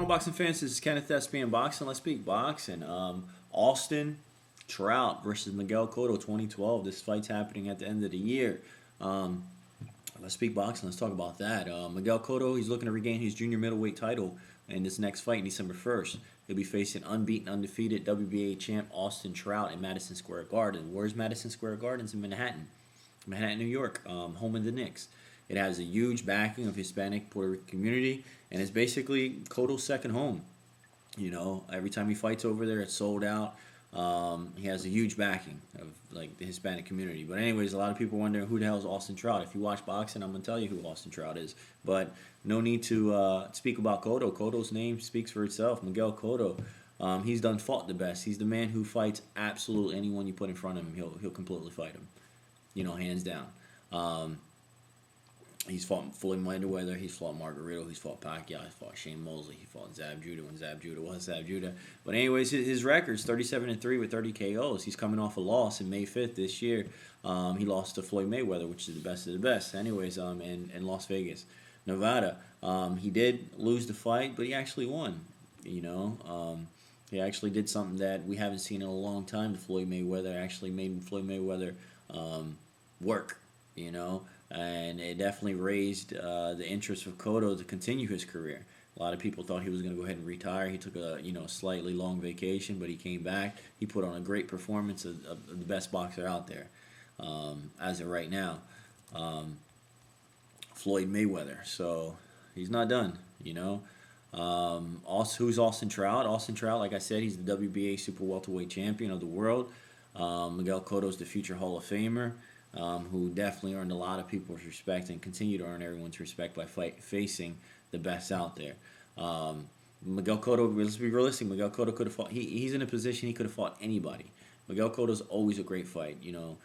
Boxing fans, this is Kenneth, SBM Boxing. Let's speak boxing. Austin Trout versus Miguel Cotto 2012. This fight's happening at the end of the year. Let's speak boxing. Let's talk about that. Miguel Cotto, he's looking to regain his junior middleweight title in this next fight, December 1st. He'll be facing unbeaten, undefeated WBA champ Austin Trout in Madison Square Garden. Where's Madison Square Garden? It's in Manhattan, New York, home of the Knicks. It has a huge backing of Hispanic Puerto Rican community, and it's basically Cotto's second home. You know, every time he fights over there, it's sold out. He has a huge backing of like the Hispanic community. But anyways, a lot of people wonder who the hell is Austin Trout. If you watch boxing, I'm gonna tell you who Austin Trout is. But no need to speak about Cotto. Cotto's name speaks for itself. Miguel Cotto. He's fought the best. He's the man who fights absolutely anyone you put in front of him. He'll completely fight him. You know, hands down. He's fought Floyd Mayweather, he's fought Margarito, he's fought Pacquiao, he's fought Shane Mosley, he fought Zab Judah when Zab Judah was Zab Judah. But anyways, his record's 37-3 with 30 KOs. He's coming off a loss in May 5th this year. He lost to Floyd Mayweather, which is the best of the best. Anyways, in Las Vegas, Nevada. He did lose the fight, but he actually won. You know, he actually did something that we haven't seen in a long time. The Floyd Mayweather actually made Floyd Mayweather work. You know. And it definitely raised the interest of Cotto to continue his career. A lot of people thought he was going to go ahead and retire. He took a slightly long vacation, but he came back. He put on a great performance of the best boxer out there as of right now, Floyd Mayweather. So he's not done, you know. Also, who's Austin Trout? Austin Trout, like I said, he's the WBA super welterweight champion of the world. Miguel Cotto's the future Hall of Famer. Who definitely earned a lot of people's respect and continue to earn everyone's respect by facing the best out there. Miguel Cotto, let's be realistic, Miguel Cotto could have fought, he's in a position he could have fought anybody. Miguel Cotto's always a great fight, you know.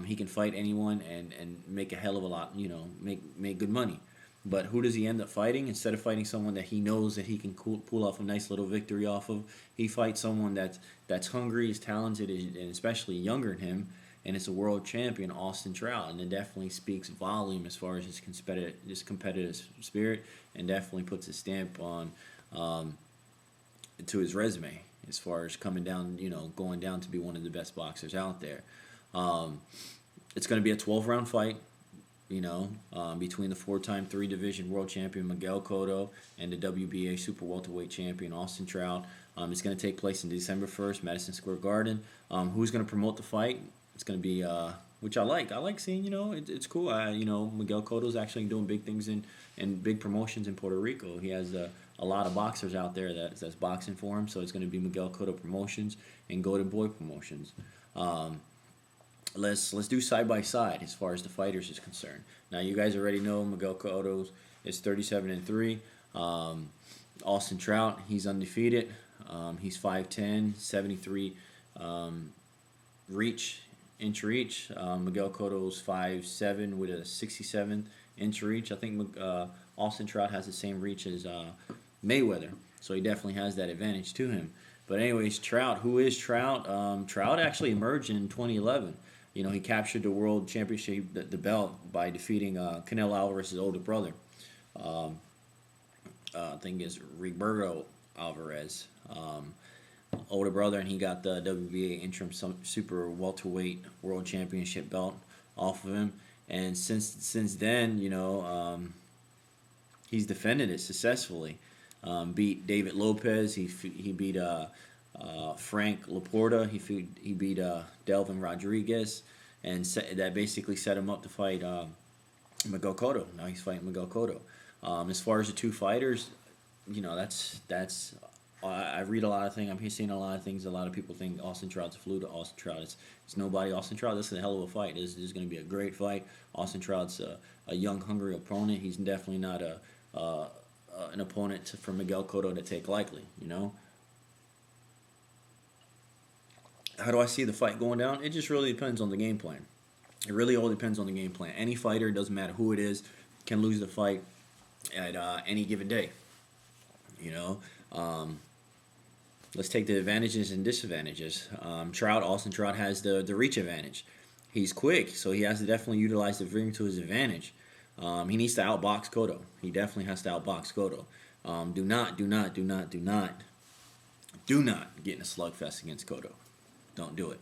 He can fight anyone and make a hell of a lot, you know, make good money. But who does he end up fighting? Instead of fighting someone that he knows that he can pull off a nice little victory off of, he fights someone that's hungry, is talented, and especially younger than him. And it's a world champion, Austin Trout, and it definitely speaks volume as far as his competitive spirit, and definitely puts a stamp on to his resume as far as coming down, you know, going down to be one of the best boxers out there. It's going to be a 12-round fight, you know, between the 4-time 3-division world champion Miguel Cotto and the WBA super welterweight champion Austin Trout. It's going to take place on December 1st, Madison Square Garden. Who's going to promote the fight? It's going to be, which I like. I like seeing, you know, it's cool. You know, Miguel Cotto's actually doing big things in big promotions in Puerto Rico. He has a lot of boxers out there that's boxing for him. So it's going to be Miguel Cotto Promotions and Golden Boy Promotions. Let's do side by side as far as the fighters is concerned. Now you guys already know Miguel Cotto is 37-3. Austin Trout, he's undefeated. He's 5'10", 73 inch reach. Miguel Cotto's 5'7" with a 67-inch reach. I think Austin Trout has the same reach as Mayweather, so he definitely has that advantage to him. But anyways, Trout, who is Trout? Trout actually emerged in 2011. You know, he captured the world championship, the belt, by defeating Canelo Alvarez's older brother. I think it's Rigoberto Alvarez. Older brother, and he got the WBA interim super welterweight world championship belt off of him. And since then, you know, he's defended it successfully. Beat David Lopez. He beat Frank Laporta. He beat Delvin Rodriguez, and that basically set him up to fight Miguel Cotto. Now he's fighting Miguel Cotto. As far as the two fighters, you know, that's. I read a lot of things. I'm seeing a lot of things. A lot of people think Austin Trout's a fluke. Austin Trout, it's nobody. Austin Trout, this is a hell of a fight. This is going to be a great fight. Austin Trout's a young, hungry opponent. He's definitely not an opponent for Miguel Cotto to take lightly, you know. How do I see the fight going down? It just really depends on the game plan. It really all depends on the game plan. Any fighter, doesn't matter who it is, can lose the fight at any given day. You know, um, let's take the advantages and disadvantages. Austin Trout has the reach advantage. He's quick, so he has to definitely utilize the ring to his advantage. He needs to outbox Cotto. He definitely has to outbox Cotto. Do not get in a slugfest against Cotto. Don't do it.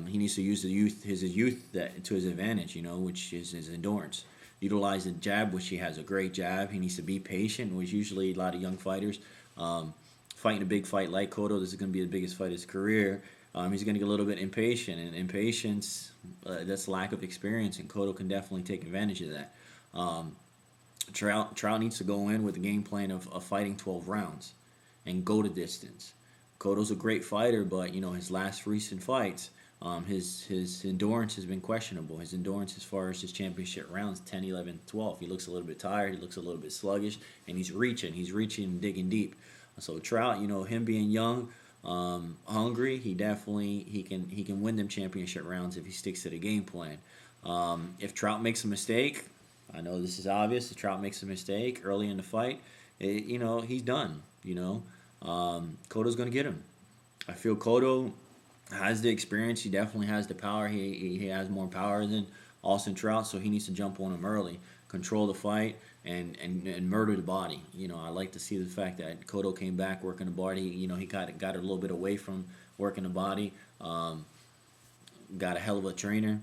He needs to use his youth to his advantage, which is his endurance. Utilize the jab, which he has a great jab. He needs to be patient, which usually a lot of young fighters fighting a big fight like Cotto. This is going to be the biggest fight of his career. He's going to get a little bit impatient, and impatience, that's lack of experience, and Cotto can definitely take advantage of that. Trout needs to go in with the game plan of fighting 12 rounds and go to distance. Cotto's a great fighter, but his last recent fights, his endurance has been questionable. His endurance as far as his championship rounds, 10, 11, 12. He looks a little bit tired. He looks a little bit sluggish, and he's reaching. He's reaching and digging deep. So Trout, him being young, hungry, he can win them championship rounds if he sticks to the game plan. If Trout makes a mistake, I know this is obvious. If Trout makes a mistake early in the fight, he's done. Cotto's going to get him. I feel Cotto has the experience. He definitely has the power. He has more power than Austin Trout, so he needs to jump on him early, control the fight, and murder the body. I like to see the fact that Cotto came back working the body. He got a little bit away from working the body. Got a hell of a trainer.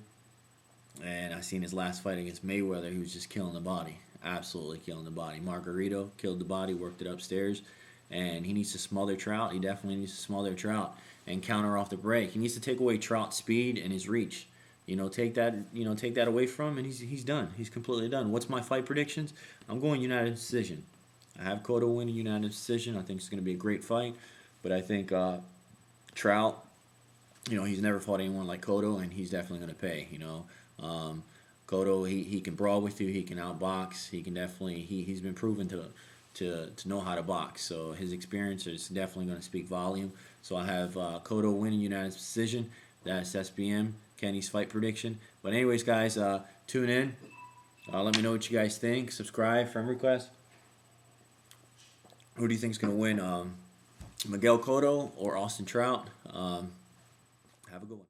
And I seen his last fight against Mayweather. He was just killing the body. Absolutely killing the body. Margarito killed the body, worked it upstairs. And he needs to smother Trout. He definitely needs to smother Trout and counter off the break. He needs to take away Trout's speed and his reach. Take that away from him, and he's done. He's completely done. What's my fight predictions? I'm going unanimous decision. I have Cotto winning unanimous decision. I think it's going to be a great fight. But I think Trout, he's never fought anyone like Cotto, and he's definitely going to pay, Cotto, he can brawl with you. He can outbox. He can definitely, he's been proven to know how to box. So his experience is definitely going to speak volume. So I have Cotto winning unanimous decision. That's SBM, Kenny's fight prediction. But anyways, guys, tune in. Let me know what you guys think. Subscribe, friend request. Who do you think is going to win? Miguel Cotto or Austin Trout? Have a good one.